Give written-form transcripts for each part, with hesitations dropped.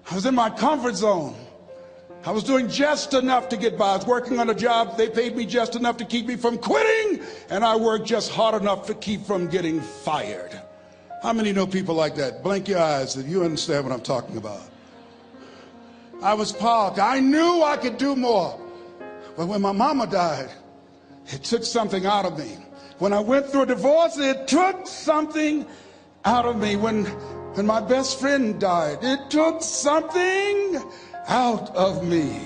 I was in my comfort zone. I was doing just enough to get by. I was working on a job. They paid me just enough to keep me from quitting, and I worked just hard enough to keep from getting fired. How many know people like that? Blink your eyes if you understand what I'm talking about. I was parked. I knew I could do more. But when my mama died, it took something out of me. When I went through a divorce, it took something out of me. When my best friend died, it took something out of me.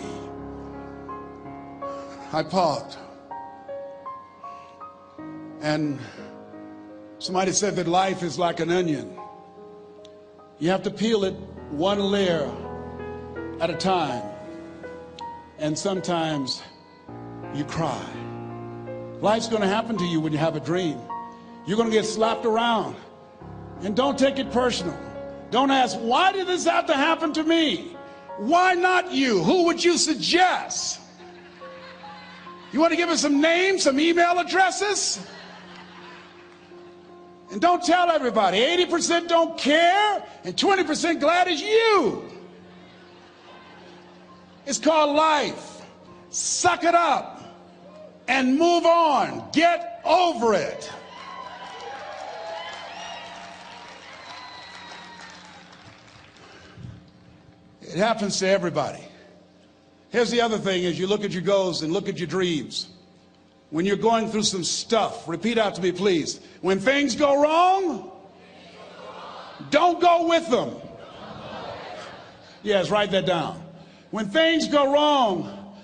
I parked. And somebody said that life is like an onion. You have to peel it one layer at a time. And sometimes you cry. Life's going to happen to you when you have a dream. You're going to get slapped around. And don't take it personal. Don't ask, why did this have to happen to me? Why not you? Who would you suggest? You want to give us some names, some email addresses? And don't tell everybody. 80% don't care and 20% glad it's you. It's called life. Suck it up and move on. Get over it. It happens to everybody. Here's the other thing: as you look at your goals and look at your dreams, when you're going through some stuff, repeat out to me, please. When things go wrong, don't go with them. Yes, write that down. When things go wrong,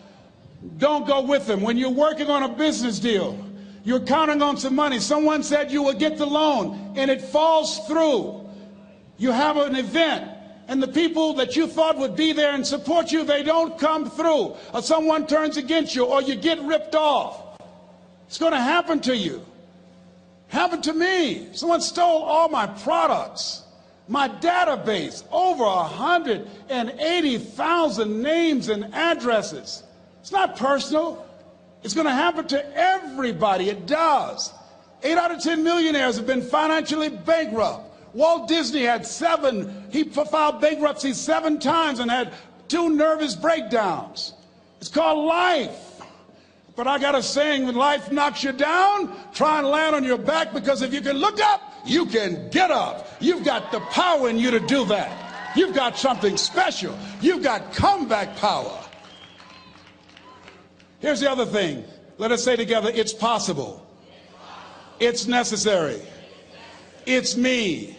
don't go with them. When you're working on a business deal, you're counting on some money. Someone said you will get the loan, and it falls through. You have an event, and the people that you thought would be there and support you, they don't come through. Or someone turns against you, or you get ripped off. It's going to happen to you. Happened to me. Someone stole all my products, my database, over 180,000 names and addresses. It's not personal. It's going to happen to everybody. It does. 8 out of 10 millionaires have been financially bankrupt. Walt Disney had he filed bankruptcy 7 times and had 2 nervous breakdowns. It's called life. But I got a saying: when life knocks you down, try and land on your back, because if you can look up, you can get up. You've got the power in you to do that. You've got something special. You've got comeback power. Here's the other thing. Let us say together, it's possible. It's necessary. It's me.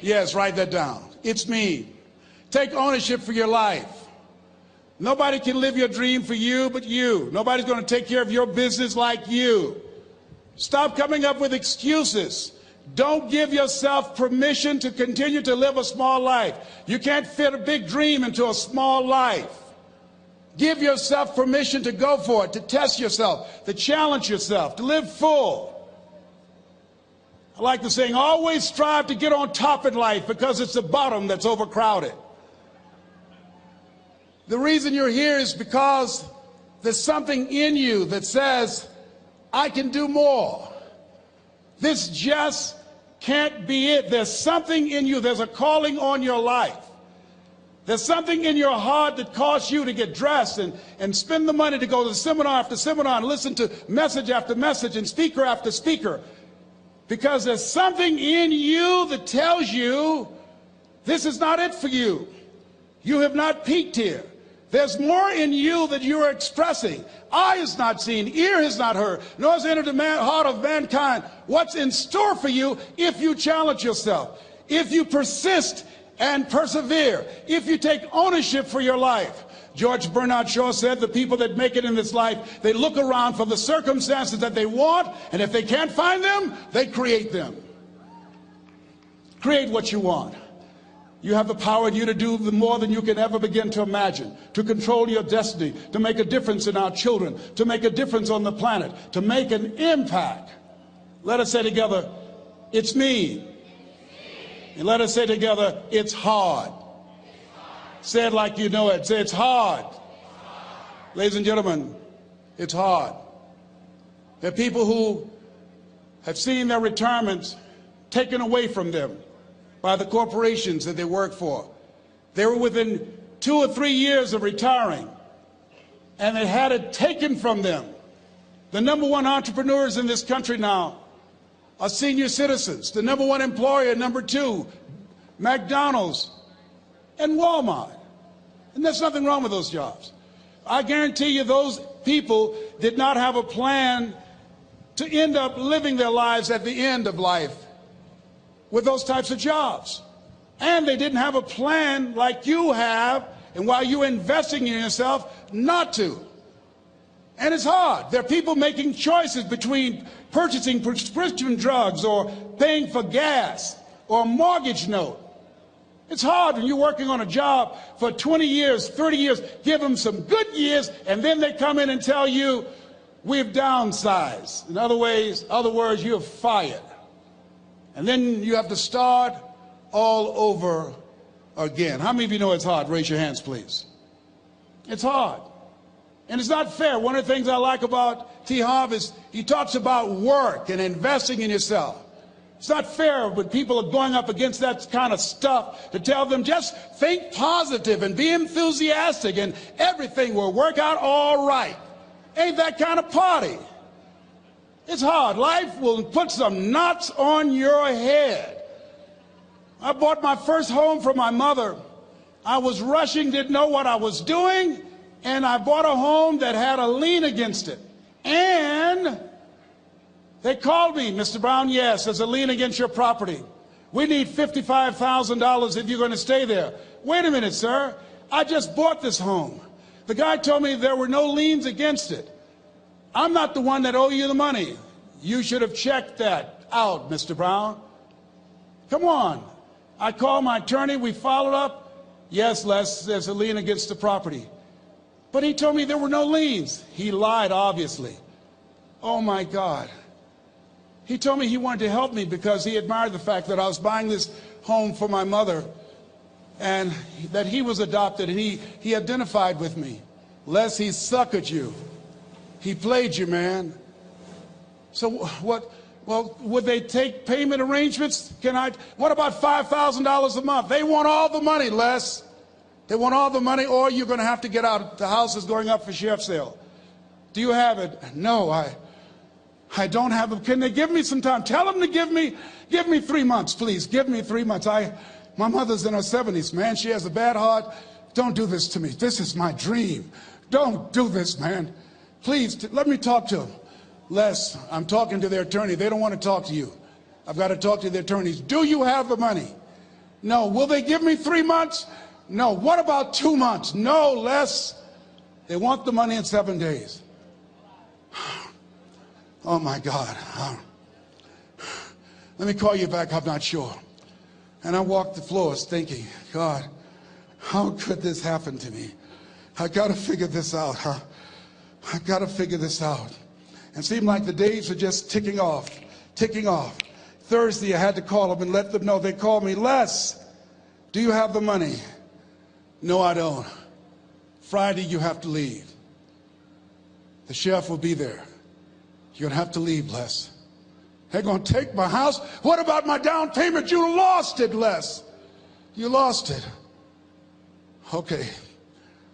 Yes, write that down. It's me. Take ownership for your life. Nobody can live your dream for you but you. Nobody's going to take care of your business like you. Stop coming up with excuses. Don't give yourself permission to continue to live a small life. You can't fit a big dream into a small life. Give yourself permission to go for it, to test yourself, to challenge yourself, to live full. I like the saying, always strive to get on top in life, because it's the bottom that's overcrowded. The reason you're here is because there's something in you that says, I can do more. This just can't be it. There's something in you. There's a calling on your life. There's something in your heart that caused you to get dressed and spend the money to go to seminar after seminar and listen to message after message and speaker after speaker. Because there's something in you that tells you this is not it for you. You have not peaked here. There's more in you that you are expressing. Eye has not seen, ear has not heard, nor has entered the heart of mankind what's in store for you if you challenge yourself, if you persist and persevere, if you take ownership for your life. George Bernard Shaw said the people that make it in this life, they look around for the circumstances that they want, and if they can't find them, they create them. Create what you want. You have the power in you to do more than you can ever begin to imagine, to control your destiny, to make a difference in our children, to make a difference on the planet, to make an impact. Let us say together, it's me. And let us say together, it's hard. Say it like you know it. Say, it's hard. Ladies and gentlemen, it's hard. There are people who have seen their retirements taken away from them by the corporations that they work for. They were within 2 or 3 years of retiring, and they had it taken from them. The number one entrepreneurs in this country now are senior citizens. The number one employer, number two, McDonald's and Walmart. And there's nothing wrong with those jobs. I guarantee you those people did not have a plan to end up living their lives at the end of life with those types of jobs. And they didn't have a plan like you have, and while you're investing in yourself, not to. And it's hard. There are people making choices between purchasing prescription drugs or paying for gas or a mortgage note. It's hard when you're working on a job for 20 years, 30 years, give them some good years, and then they come in and tell you, we've downsized. In other words, you're fired. And then you have to start all over again. How many of you know it's hard? Raise your hands, please. It's hard. And it's not fair. One of the things I like about T. Harv is he talks about work and investing in yourself. It's not fair when people are going up against that kind of stuff to tell them just think positive and be enthusiastic and everything will work out all right. Ain't that kind of party. It's hard. Life will put some knots on your head. I bought my first home for my mother. I was rushing, didn't know what I was doing, and I bought a home that had a lien against it. And they called me, Mr. Brown, yes, there's a lien against your property. We need $55,000 if you're going to stay there. Wait a minute, sir. I just bought this home. The guy told me there were no liens against it. I'm not the one that owe you the money. You should have checked that out, Mr. Brown. Come on. I called my attorney. We followed up. Yes, Les, there's a lien against the property. But he told me there were no liens. He lied, obviously. Oh, my God. He told me he wanted to help me because he admired the fact that I was buying this home for my mother and that he was adopted, and he identified with me. Les, he suckered you. He played you, man. So what? Well, would they take payment arrangements? What about $5,000 a month? They want all the money, Les. They want all the money, or you're going to have to get out. The house is going up for sheriff's sale. Do you have it? No, I don't have it. Can they give me some time? Tell them to give me 3 months, please. Give me 3 months. My mother's in her 70s, man. She has a bad heart. Don't do this to me. This is my dream. Don't do this, man. Please, let me talk to them. Les, I'm talking to their attorney. They don't want to talk to you. I've got to talk to the attorneys. Do you have the money? No. Will they give me 3 months? No. What about 2 months? No, Les. They want the money in 7 days. Oh, my God. Let me call you back. I'm not sure. And I walked the floors thinking, God, how could this happen to me? I got to figure this out. I got to figure this out. And it seemed like the days were just ticking off. Thursday, I had to call them and let them know. They called me, Les, do you have the money? No, I don't. Friday, you have to leave. The sheriff will be there. You're going to have to leave, Les. They're going to take my house. What about my down payment? You lost it, Les. You lost it. Okay.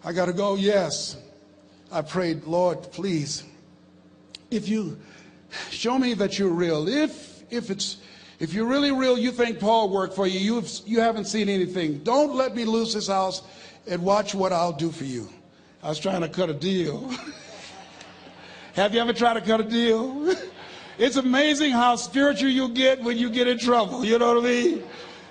I got to go. Yes. I prayed, Lord, please, if you show me that you're real, if you're really real, you think Paul worked for you, you haven't seen anything. Don't let me lose this house and watch what I'll do for you. I was trying to cut a deal. Have you ever tried to cut a deal? It's amazing how spiritual you get when you get in trouble. You know what I mean?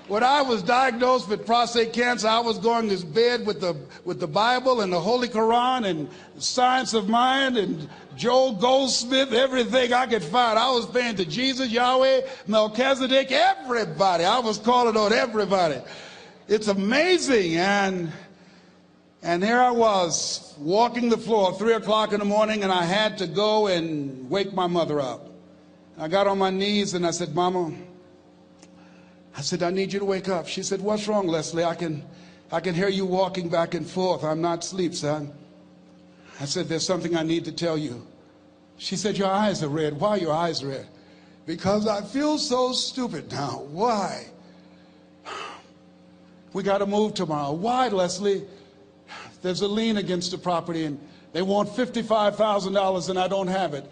When I was diagnosed with prostate cancer, I was going to bed with the Bible and the Holy Quran and Science of Mind and Joel Goldsmith, everything I could find. I was praying to Jesus, Yahweh, Melchizedek, everybody. I was calling on everybody. It's amazing. And here I was walking the floor at 3 o'clock in the morning, and I had to go and wake my mother up. I got on my knees and I said, Mama, I need you to wake up. She said, what's wrong, Leslie? I can hear you walking back and forth. I'm not asleep, son. I said, there's something I need to tell you. She said, your eyes are red. Why are your eyes red? Because I feel so stupid now. Why? we got to move tomorrow. Why, Leslie? There's a lien against the property, and they want $55,000, and I don't have it.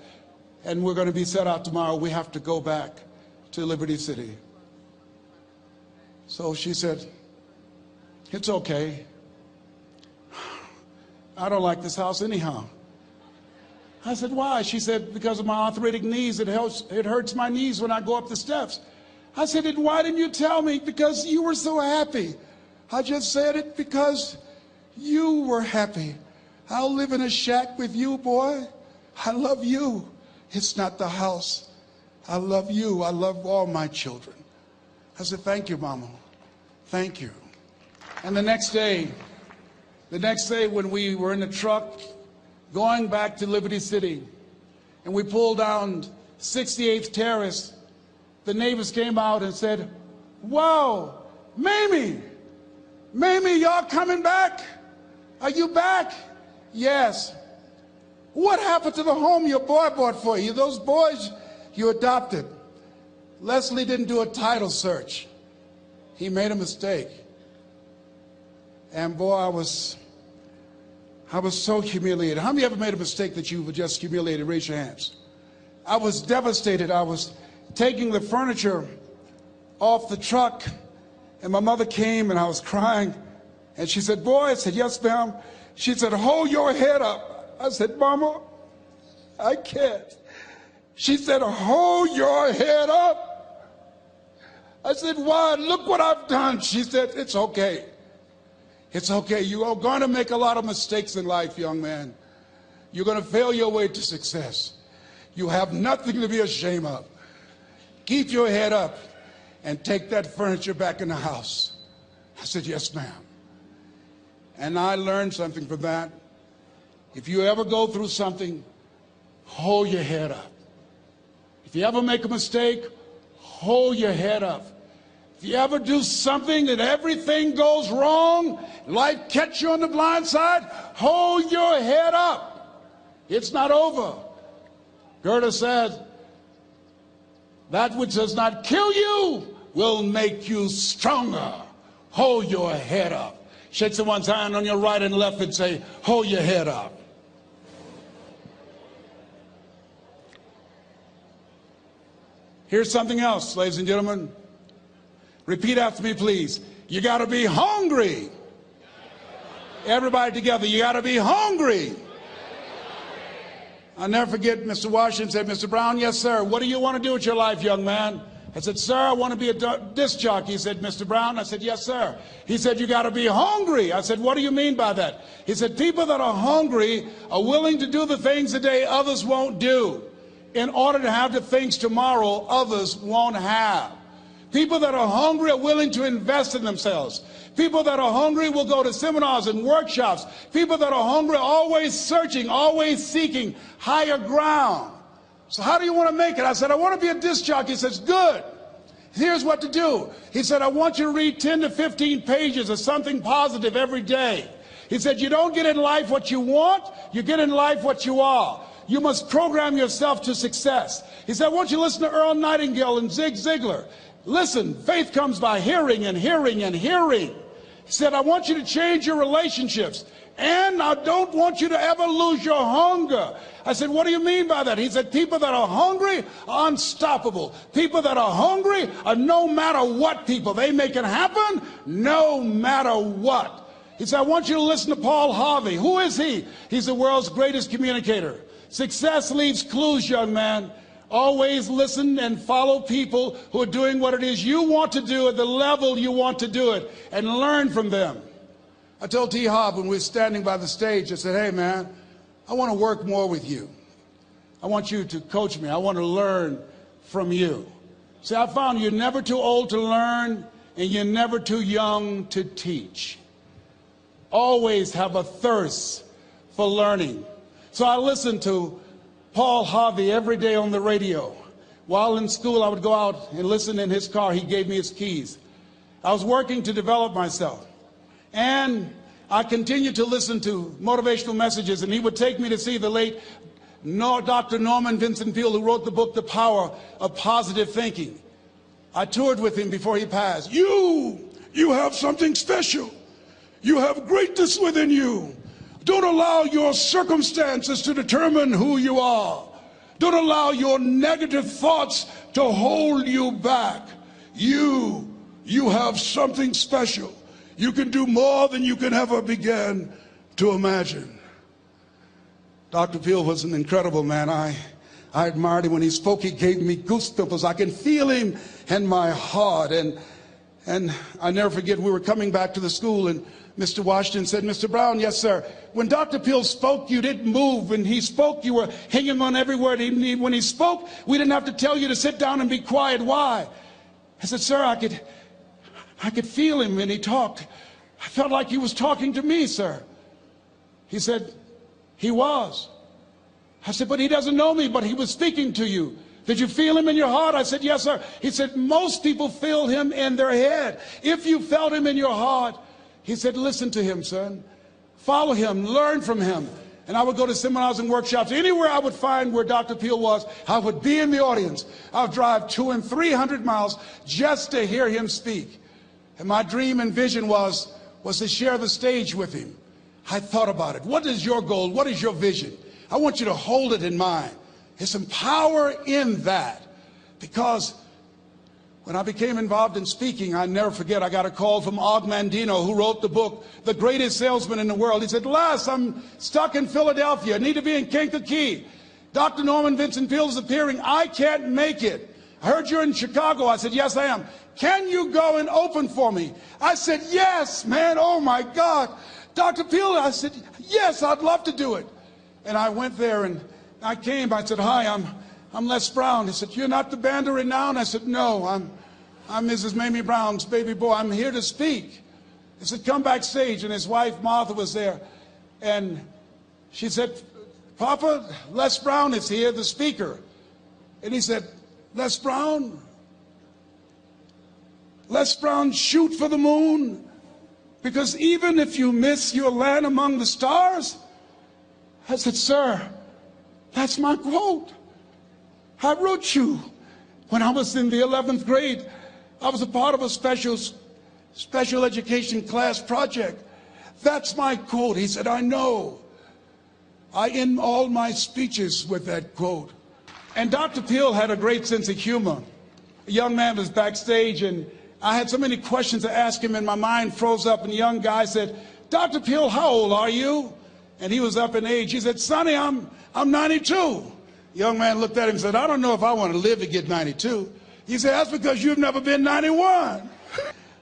And we're going to be set out tomorrow. We have to go back to Liberty City. So she said, it's okay. I don't like this house anyhow. I said, why? She said, because of my arthritic knees. It hurts my knees when I go up the steps. I said, and why didn't you tell me? Because you were so happy. I just said it because you were happy. I'll live in a shack with you, boy. I love you. It's not the house. I love you. I love all my children. I said, thank you, Mama. Thank you. And the next day when we were in the truck going back to Liberty City, and we pulled down 68th Terrace, the neighbors came out and said, wow, Mamie, y'all coming back? Are you back? Yes. What happened to the home your boy bought for you? Those boys you adopted. Leslie didn't do a title search. He made a mistake. And boy, I was so humiliated. How many ever made a mistake that you were just humiliated? Raise your hands. I was devastated. I was taking the furniture off the truck, and my mother came, and I was crying. And she said, boy, I said, yes, ma'am. She said, hold your head up. I said, Mama, I can't. She said, hold your head up. I said, why? Look what I've done. She said, it's okay. It's okay. You are going to make a lot of mistakes in life, young man. You're going to fail your way to success. You have nothing to be ashamed of. Keep your head up and take that furniture back in the house. I said, yes, ma'am. And I learned something from that. If you ever go through something, hold your head up. If you ever make a mistake, hold your head up. If you ever do something that everything goes wrong, life catch you on the blind side, hold your head up. It's not over. Goethe said, that which does not kill you will make you stronger. Hold your head up. Shake someone's hand on your right and left and say, hold your head up. Here's something else, ladies and gentlemen. Repeat after me, please. You got to be hungry. Everybody together, you got to be hungry. I'll never forget Mr. Washington said, Mr. Brown, yes, sir. What do you want to do with your life, young man? I said, sir, I want to be a disc jockey. He said, Mr. Brown? I said, yes, sir. He said, you got to be hungry. I said, what do you mean by that? He said, people that are hungry are willing to do the things today others won't do in order to have the things tomorrow others won't have. People that are hungry are willing to invest in themselves. People that are hungry will go to seminars and workshops. People that are hungry are always searching, always seeking higher ground. So how do you want to make it? I said, I want to be a disc jockey. He says, good. Here's what to do. He said, I want you to read 10 to 15 pages of something positive every day. He said, you don't get in life what you want, you get in life what you are. You must program yourself to success. He said, I want you to listen to Earl Nightingale and Zig Ziglar. Listen, faith comes by hearing and hearing and hearing. He said, I want you to change your relationships. And I don't want you to ever lose your hunger. I said, what do you mean by that? He said, people that are hungry are unstoppable. People that are hungry are no matter what people. They make it happen no matter what. He said, I want you to listen to Paul Harvey. Who is he? He's the world's greatest communicator. Success leaves clues, young man. Always listen and follow people who are doing what it is you want to do at the level you want to do it, and learn from them. I told T. Hobb when we were standing by the stage, I said, hey man, I want to work more with you. I want you to coach me. I want to learn from you. See, I found you're never too old to learn and you're never too young to teach. Always have a thirst for learning. So I listened to Paul Harvey every day on the radio. While in school, I would go out and listen in his car. He gave me his keys. I was working to develop myself. And I continued to listen to motivational messages, and he would take me to see the late Dr. Norman Vincent Peale, who wrote the book, The Power of Positive Thinking. I toured with him before he passed. You You have something special. You have greatness within you. Don't allow your circumstances to determine who you are. Don't allow your negative thoughts to hold you back. You have something special. You can do more than you can ever begin to imagine. Dr. Peale was an incredible man. I admired him. When he spoke, he gave me goosebumps. I can feel him in my heart. And I never forget, we were coming back to the school, and Mr. Washington said, Mr. Brown, yes, sir. When Dr. Peale spoke, you didn't move. When he spoke, you were hanging on every word. When he spoke, we didn't have to tell you to sit down and be quiet. Why? I said, sir, I could feel him when he talked. I felt like he was talking to me, sir. He said, he was. I said, but he doesn't know me, but he was speaking to you. Did you feel him in your heart? I said, yes, sir. He said, most people feel him in their head. If you felt him in your heart, he said, listen to him, son. Follow him, learn from him. And I would go to seminars and workshops. Anywhere I would find where Dr. Peale was, I would be in the audience. I would drive 200 and 300 miles just to hear him speak. And my dream and vision was to share the stage with him. I thought about it. What is your goal? What is your vision? I want you to hold it in mind. There's some power in that. Because when I became involved in speaking, I never forget, I got a call from Og Mandino, who wrote the book, The Greatest Salesman in the World. He said, Les, I'm stuck in Philadelphia. I need to be in Kankakee. Dr. Norman Vincent Peale is appearing. I can't make it. I heard you're in Chicago. I said, yes, I am. Can you go and open for me? I said, yes, man. Oh, my God. Dr. Peale, I said, yes, I'd love to do it. And I went there and I came. I said, hi, I'm Les Brown. He said, you're not the band of renown? I said, no, I'm Mrs. Mamie Brown's baby boy. I'm here to speak. He said, come backstage. And his wife, Martha, was there. And she said, Papa, Les Brown is here, the speaker. And he said, Les Brown? Les Brown, shoot for the moon? Because even if you miss your land among the stars? I said, sir, that's my quote. I wrote you when I was in the 11th grade. I was a part of a special education class project. That's my quote. He said, I know. I end all my speeches with that quote. And Dr. Peale had a great sense of humor. A young man was backstage, and I had so many questions to ask him, and my mind froze up, and the young guy said, Dr. Peale, how old are you? And he was up in age. He said, Sonny, I'm 92. The young man looked at him and said, I don't know if I want to live to get 92. He said, that's because you've never been 91.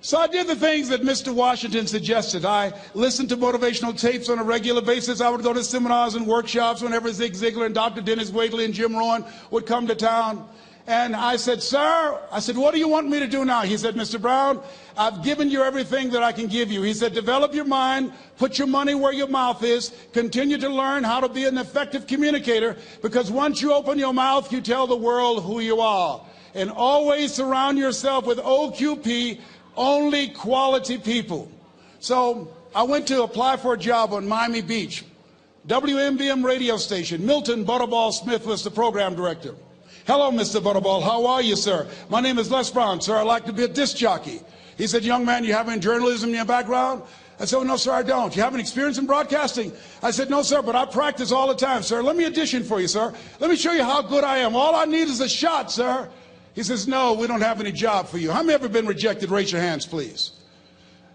So I did the things that Mr. Washington suggested. I listened to motivational tapes on a regular basis. I would go to seminars and workshops whenever Zig Ziglar and Dr. Dennis Waitley and Jim Rohn would come to town. And I said, sir, what do you want me to do now? He said, Mr. Brown, I've given you everything that I can give you. He said, develop your mind, put your money where your mouth is, continue to learn how to be an effective communicator, because once you open your mouth, you tell the world who you are. And always surround yourself with OQP, only quality people. So I went to apply for a job on Miami Beach, WMBM radio station. Milton Butterball Smith was the program director. Hello, Mr. Butterball. How are you, sir? My name is Les Brown, sir. I'd like to be a disc jockey. He said, young man, you have any journalism in your background? I said, oh, no, sir, I don't. You have any experience in broadcasting? I said, no, sir, but I practice all the time, sir. Let me audition for you, sir. Let me show you how good I am. All I need is a shot, sir. He says, no, we don't have any job for you. How many ever been rejected? Raise your hands, please.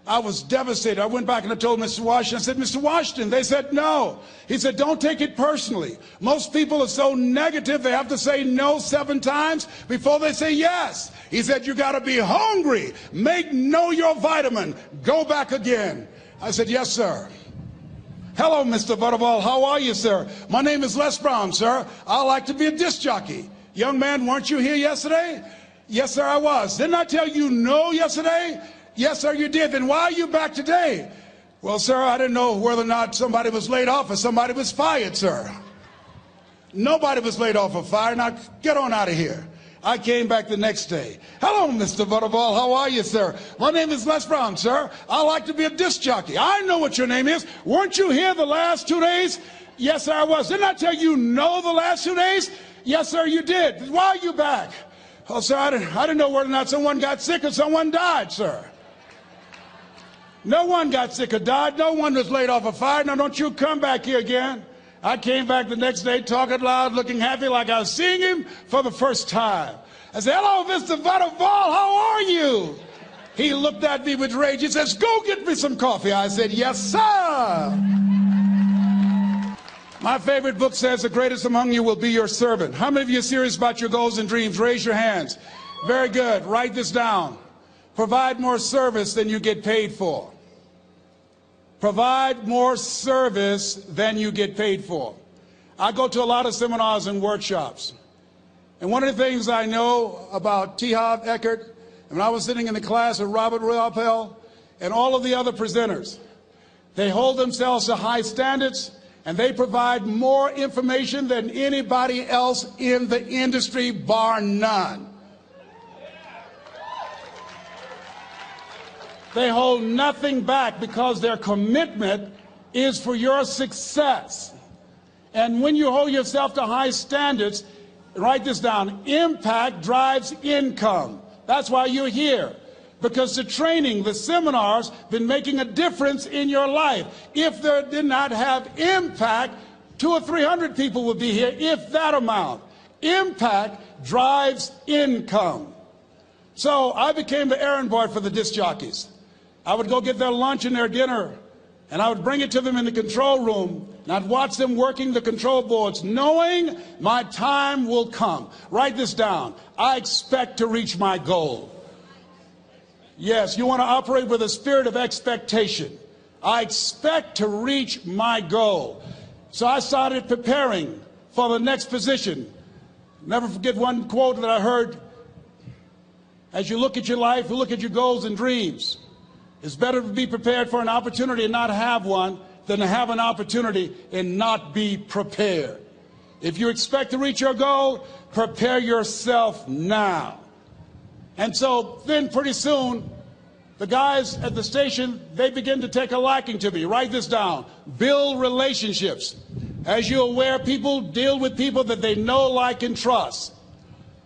I was devastated. I went back and I told Mr. Washington, I said, Mr. Washington, they said no. He said, don't take it personally. Most people are so negative, they have to say no 7 times before they say yes. He said, you got to be hungry. Know your vitamin. Go back again. I said, yes, sir. Hello, Mr. Butterball. How are you, sir? My name is Les Brown, sir. I like to be a disc jockey. Young man, weren't you here yesterday? Yes, sir, I was. Didn't I tell you no yesterday? Yes, sir, you did. Then why are you back today? Well, sir, I didn't know whether or not somebody was laid off or somebody was fired, sir. Nobody was laid off or fired. Now, get on out of here. I came back the next day. Hello, Mr. Butterball. How are you, sir? My name is Les Brown, sir. I like to be a disc jockey. I know what your name is. Weren't you here the last 2 days? Yes, sir, I was. Didn't I tell you no the last 2 days? Yes, sir, you did. Why are you back? Oh, sir, I didn't know whether or not someone got sick or someone died, sir. No one got sick or died. No one was laid off a fire. Now don't you come back here again. I came back the next day talking loud, looking happy like I was seeing him for the first time. I said, hello, Mr. Butterball, how are you? He looked at me with rage. He says, go get me some coffee. I said, yes, sir. My favorite book says, the greatest among you will be your servant. How many of you are serious about your goals and dreams? Raise your hands. Very good. Write this down. Provide more service than you get paid for. Provide more service than you get paid for. I go to a lot of seminars and workshops. And one of the things I know about T. Harv Eker, when I was sitting in the class with Robert Ruppel and all of the other presenters, they hold themselves to high standards and they provide more information than anybody else in the industry, bar none. They hold nothing back because their commitment is for your success. And when you hold yourself to high standards, write this down, impact drives income. That's why you're here. Because the training, the seminars, been making a difference in your life. If they did not have impact, 200 or 300 people would be here, if that amount. Impact drives income. So I became the errand boy for the disc jockeys. I would go get their lunch and their dinner, and I would bring it to them in the control room, and I'd watch them working the control boards, knowing my time will come. Write this down. I expect to reach my goal. Yes, you want to operate with a spirit of expectation. I expect to reach my goal. So I started preparing for the next position. Never forget one quote that I heard. As you look at your life, you look at your goals and dreams. It's better to be prepared for an opportunity and not have one than to have an opportunity and not be prepared. If you expect to reach your goal, prepare yourself now. And so then pretty soon, the guys at the station, they begin to take a liking to me. Write this down. Build relationships. As you're aware, people deal with people that they know, like, and trust.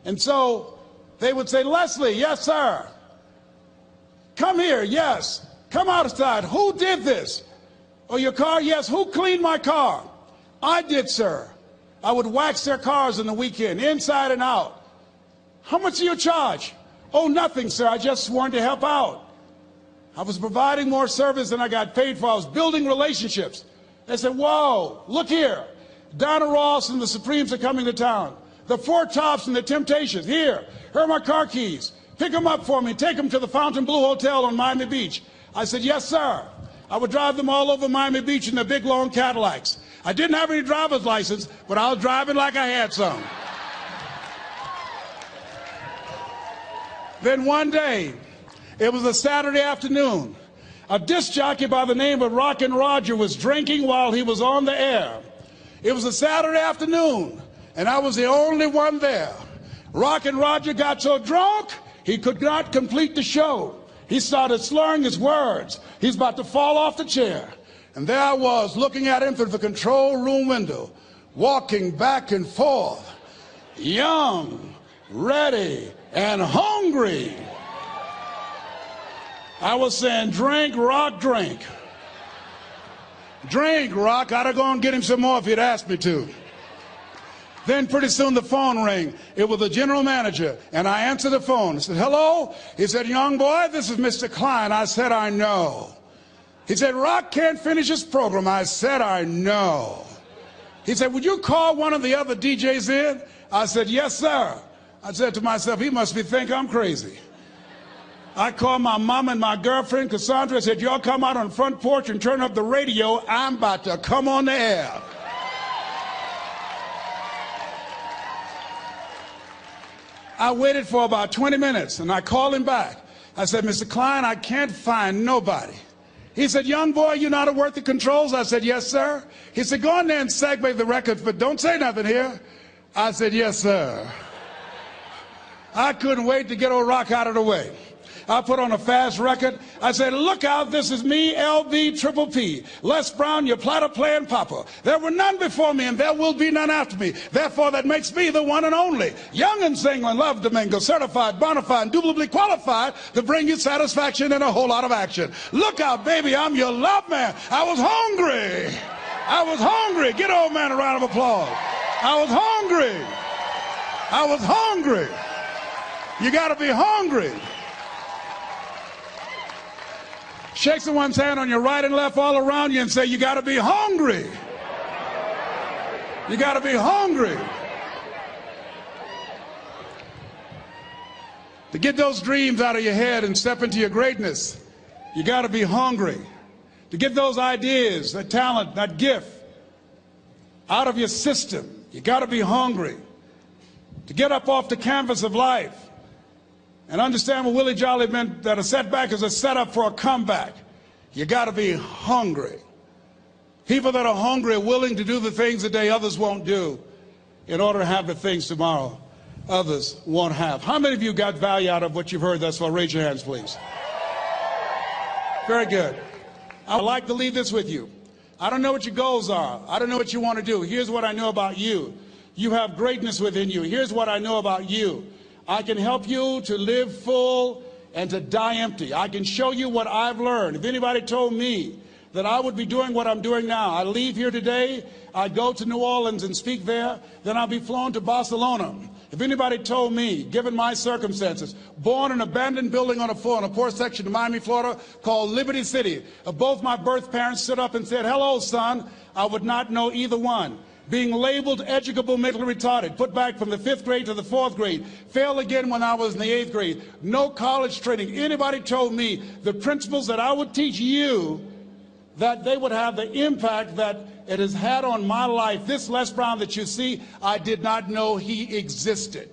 And so they would say, Leslie, yes, sir. Come here, yes. Come outside. Who did this? Oh, your car? Yes. Who cleaned my car? I did, sir. I would wax their cars on the weekend, inside and out. How much do you charge? Oh, nothing, sir. I just sworn to help out. I was providing more service than I got paid for. I was building relationships. They said, whoa, look here. Donna Ross and the Supremes are coming to town. The Four Tops and the Temptations. Here are my car keys. Pick them up for me. Take them to the Fontainebleau Hotel on Miami Beach. I said, yes, sir. I would drive them all over Miami Beach in their big, long Cadillacs. I didn't have any driver's license, but I was driving like I had some. Then one day, it was a Saturday afternoon, a disc jockey by the name of Rockin' Roger was drinking while he was on the air. It was a Saturday afternoon, and I was the only one there. Rockin' Roger got so drunk, he could not complete the show. He started slurring his words. He's about to fall off the chair. And there I was, looking at him through the control room window, walking back and forth, young, ready, and hungry. I was saying, drink, Rock, drink. Drink, Rock. I'd have gone and get him some more if he'd asked me to. Then pretty soon the phone rang. It was the general manager, and I answered the phone. I said, hello? He said, young boy, this is Mr. Klein. I said, I know. He said, Rock can't finish his program. I said, I know. He said, would you call one of the other DJs in? I said, yes, sir. I said to myself, he must think I'm crazy. I called my mom and my girlfriend, Cassandra. I said, y'all come out on the front porch and turn up the radio. I'm about to come on the air. I waited for about 20 minutes, and I called him back. I said, Mr. Klein, I can't find nobody. He said, young boy, you know how to work the controls? I said, yes, sir. He said, go in there and segue the records, but don't say nothing here. I said, yes, sir. I couldn't wait to get old Rock out of the way. I put on a fast record. I said, look out, this is me, LB Triple P. Les Brown, your platter playing papa. There were none before me, and there will be none after me. Therefore, that makes me the one and only. Young and single, love Domingo, certified, bona fide, indubitably qualified to bring you satisfaction and a whole lot of action. Look out, baby, I'm your love man. I was hungry. I was hungry. Get old man a round of applause. I was hungry. I was hungry. You got to be hungry. Shake someone's hand on your right and left all around you and say, you got to be hungry. You got to be hungry. To get those dreams out of your head and step into your greatness, you got to be hungry. To get those ideas, that talent, that gift out of your system, you got to be hungry. To get up off the canvas of life and understand what Willie Jolly meant, that a setback is a setup for a comeback, you got to be hungry. People that are hungry are willing to do the things today others won't do in order to have the things tomorrow others won't have. How many of you got value out of what you've heard thus far? Raise your hands, please. Very good. I'd like to leave this with you. I don't know what your goals are. I don't know what you want to do. Here's what I know about you. You have greatness within you. Here's what I know about you. I can help you to live full and to die empty. I can show you what I've learned. If anybody told me that I would be doing what I'm doing now, I leave here today, I go to New Orleans and speak there, then I'll be flown to Barcelona. If anybody told me, given my circumstances, born in an abandoned building on a poor section of Miami, Florida, called Liberty City, both my birth parents stood up and said, hello, son, I would not know either one. Being labeled educable mentally retarded, put back from the 5th grade to the 4th grade, failed again when I was in the 8th grade, no college training. Anybody told me the principles that I would teach you, that they would have the impact that it has had on my life. This Les Brown that you see, I did not know he existed.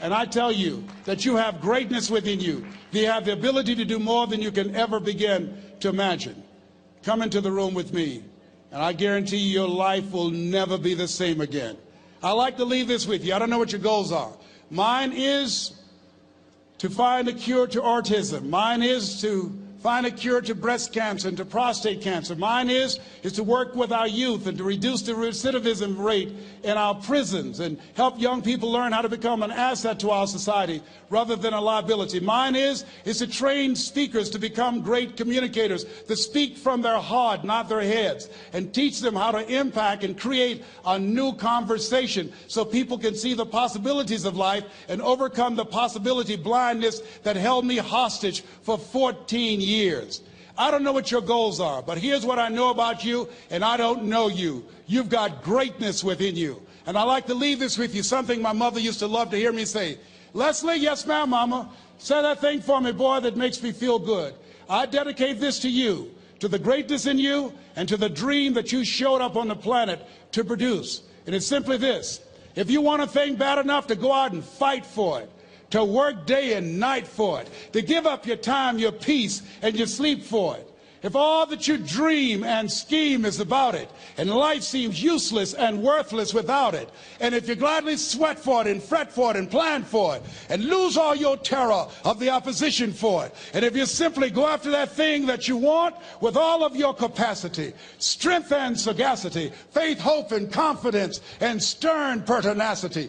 And I tell you that you have greatness within you. You have the ability to do more than you can ever begin to imagine. Come into the room with me, and I guarantee you your life will never be the same again. I like to leave this with you. I don't know what your goals are. Mine is to find a cure to autism. Mine is to find a cure to breast cancer and to prostate cancer. Mine is to work with our youth and to reduce the recidivism rate in our prisons and help young people learn how to become an asset to our society rather than a liability. Mine is to train speakers to become great communicators, to speak from their heart, not their heads, and teach them how to impact and create a new conversation so people can see the possibilities of life and overcome the possibility blindness that held me hostage for 14 years. I don't know what your goals are, but here's what I know about you, and I don't know you. You've got greatness within you. And I like to leave this with you, something my mother used to love to hear me say. Leslie, yes ma'am, mama, say that thing for me, boy, that makes me feel good. I dedicate this to you, to the greatness in you, and to the dream that you showed up on the planet to produce. And it's simply this: if you want a thing bad enough to go out and fight for it, to work day and night for it, to give up your time, your peace, and your sleep for it, if all that you dream and scheme is about it, and life seems useless and worthless without it, and if you gladly sweat for it and fret for it and plan for it, and lose all your terror of the opposition for it, and if you simply go after that thing that you want with all of your capacity, strength and sagacity, faith, hope, and confidence, and stern pertinacity,